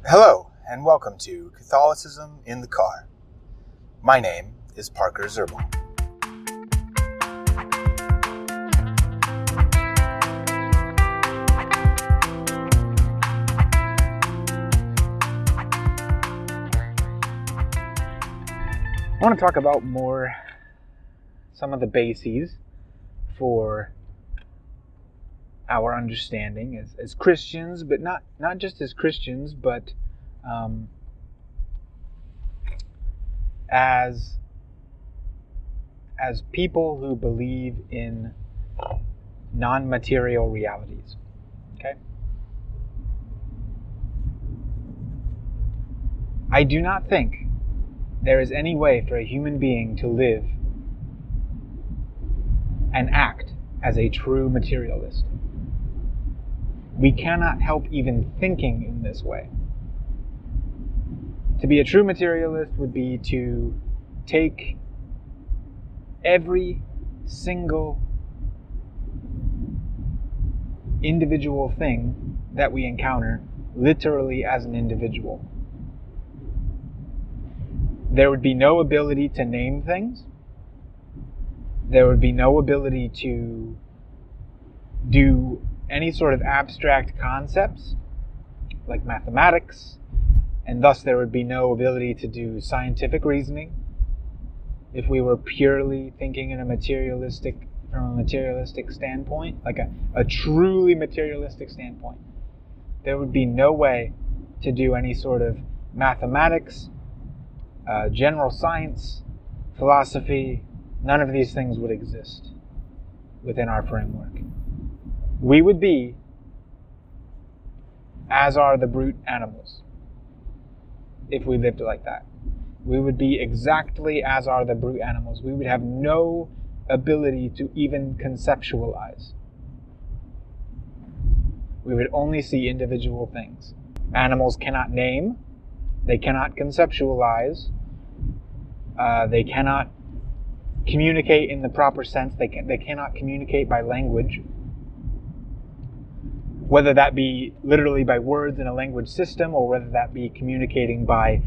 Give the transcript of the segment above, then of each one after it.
Hello, and welcome to Catholicism in the Car. My name is Parker Zerbal. I want to talk about some of the bases for our understanding as Christians, but not just as Christians, but as people who believe in non-material realities. Okay? I do not think there is any way for a human being to live and act as a true materialist. We cannot help even thinking in this way. To be a true materialist would be to take every single individual thing that we encounter literally as an individual. There would be no ability to name things. There would be no ability to do any sort of abstract concepts like mathematics, and thus there would be no ability to do scientific reasoning if we were purely thinking from a materialistic standpoint, like a truly materialistic standpoint. There would be no way to do any sort of mathematics, general science, philosophy. None of these things would exist within our framework. We would be as are the brute animals if we lived like that. We would be exactly as are the brute animals. We would have no ability to even conceptualize. We would only see individual things. Animals cannot name, they cannot conceptualize, they cannot communicate in the proper sense, they cannot communicate by language. Whether that be literally by words in a language system, or whether that be communicating by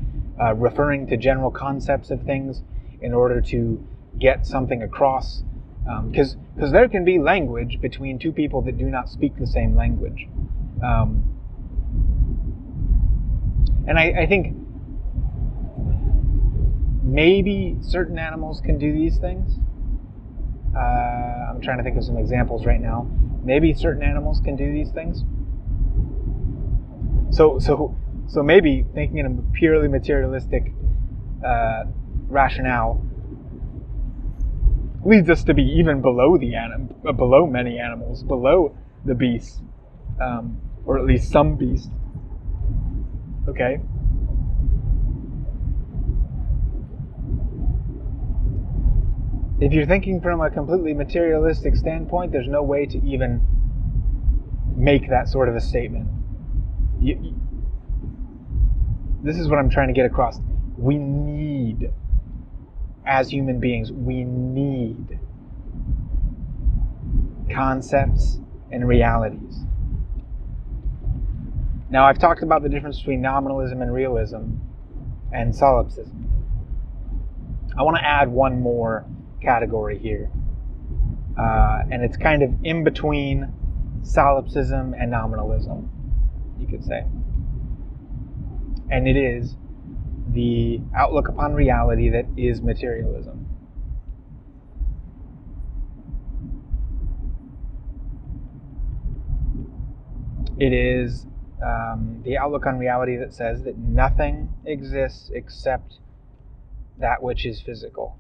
referring to general concepts of things in order to get something across. Because there can be language between two people that do not speak the same language. And I think maybe certain animals can do these things. I'm trying to think of some examples right now. Maybe certain animals can do these things. So maybe thinking in a purely materialistic rationale leads us to be even below below many animals, below the beasts, or at least some beasts. Okay. If you're thinking from a completely materialistic standpoint, there's no way to even make that sort of a statement. This is what I'm trying to get across. We need, as human beings, we need concepts and realities. Now, I've talked about the difference between nominalism and realism and solipsism. I want to add one more category here, and it's kind of in between solipsism and nominalism, you could say, and it is the outlook upon reality that is materialism. It is the outlook on reality that says that nothing exists except that which is physical.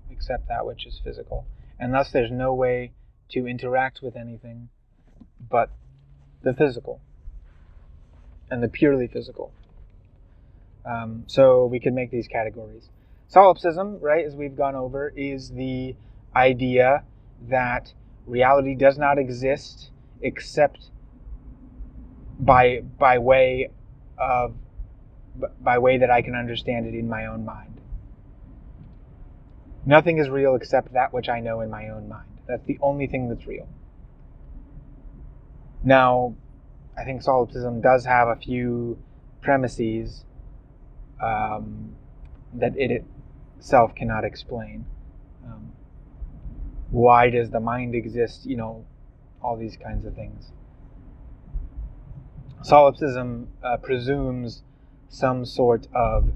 Except that which is physical. And thus there's no way to interact with anything but the physical and the purely physical. So we could make these categories. Solipsism, right, as we've gone over, is the idea that reality does not exist except by way that I can understand it in my own mind. Nothing is real except that which I know in my own mind. That's the only thing that's real. Now, I think solipsism does have a few premises that it itself cannot explain. Why does the mind exist? All these kinds of things. Solipsism presumes some sort of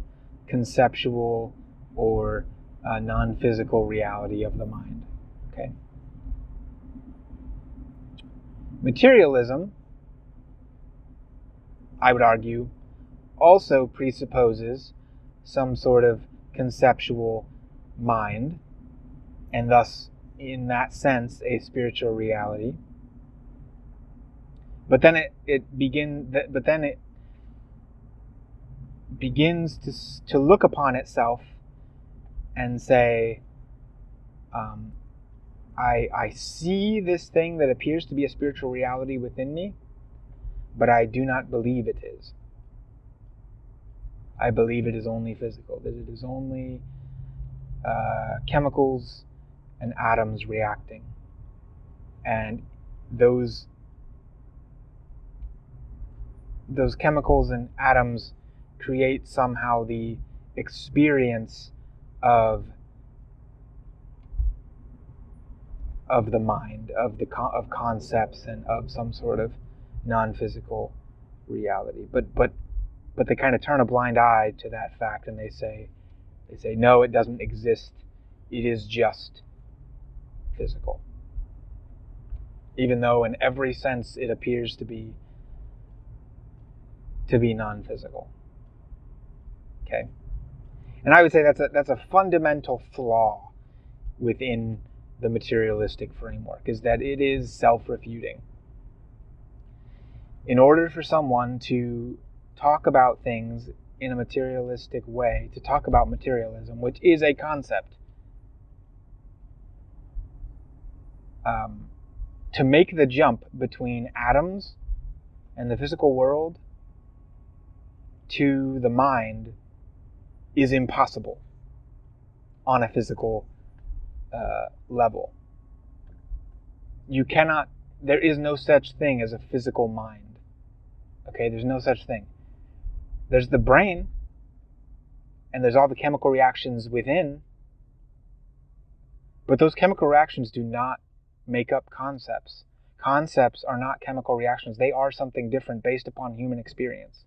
conceptual or non-physical reality of the mind. Okay. Materialism, I would argue, also presupposes some sort of conceptual mind, and thus, in that sense, a spiritual reality. But then it begins to look upon itself and say, I see this thing that appears to be a spiritual reality within me, but I do not believe it is. I believe it is only physical, that it is only chemicals and atoms reacting. And those chemicals and atoms create somehow the experience of the mind, of concepts, and of some sort of non-physical reality. But they kind of turn a blind eye to that fact, and they say no, it doesn't exist. It is just physical, even though in every sense it appears to be non-physical. Okay, and I would say that's a fundamental flaw within the materialistic framework, is that it is self-refuting. In order for someone to talk about things in a materialistic way, to talk about materialism, which is a concept, to make the jump between atoms and the physical world to the mind is impossible on a physical level. You cannot, there is no such thing as a physical mind. Okay, there's no such thing. There's the brain, and there's all the chemical reactions within, but those chemical reactions do not make up concepts. Concepts are not chemical reactions. They are something different based upon human experience,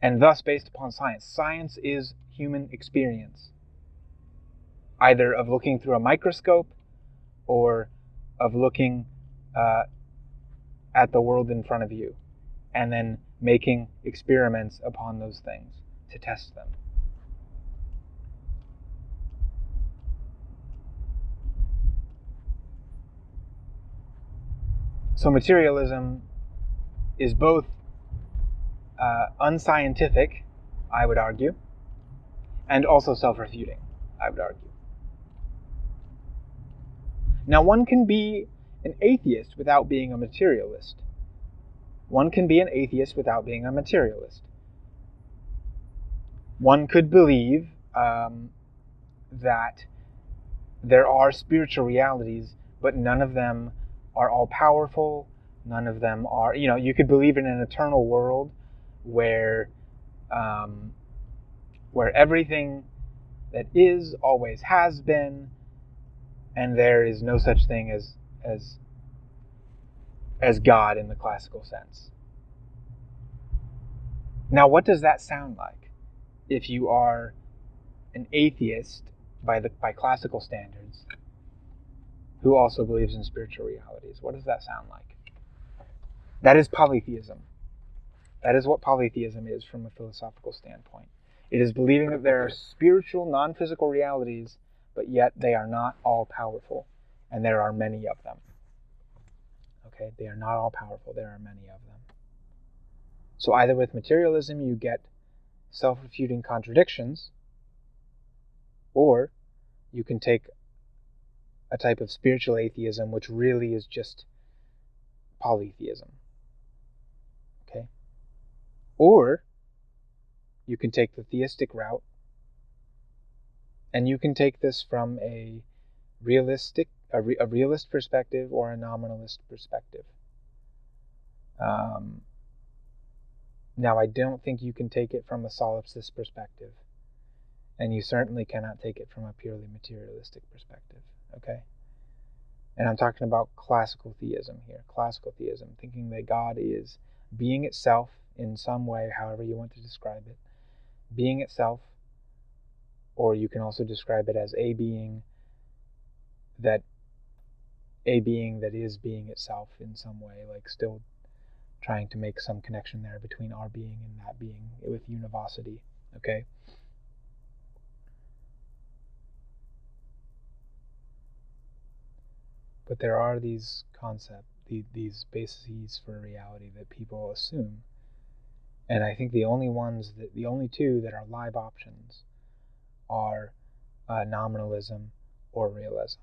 and thus based upon science. Science is human experience, either of looking through a microscope or of looking at the world in front of you, and then making experiments upon those things to test them. So materialism is both unscientific, I would argue, and also self-refuting, I would argue. Now, one can be an atheist without being a materialist. One can be an atheist without being a materialist. One could believe that there are spiritual realities, but none of them are all-powerful. None of them are, you could believe in an eternal world where everything that is always has been, and there is no such thing as God in the classical sense. Now, what does that sound like if you are an atheist by classical standards who also believes in spiritual realities? What does that sound like? That is polytheism. That is what polytheism is from a philosophical standpoint. It is believing that there are spiritual, non-physical realities, but yet they are not all-powerful, and there are many of them. Okay, they are not all-powerful, there are many of them. So either with materialism you get self-refuting contradictions, or you can take a type of spiritual atheism which really is just polytheism. Okay? Or you can take the theistic route, and you can take this from a realist perspective or a nominalist perspective. Now, I don't think you can take it from a solipsist perspective, and you certainly cannot take it from a purely materialistic perspective, okay? And I'm talking about classical theism here. Classical theism, thinking that God is being itself in some way, however you want to describe it, being itself, or you can also describe it as a being that is being itself in some way, like still trying to make some connection there between our being and that being with univocity, okay? But there are these concepts, these bases for reality that people assume, and I think the only two that are live options are nominalism or realism.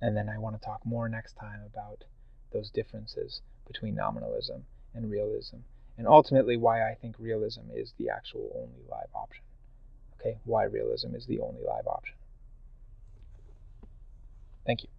And then I want to talk more next time about those differences between nominalism and realism, and ultimately why I think realism is the actual only live option. Okay, why realism is the only live option. Thank you.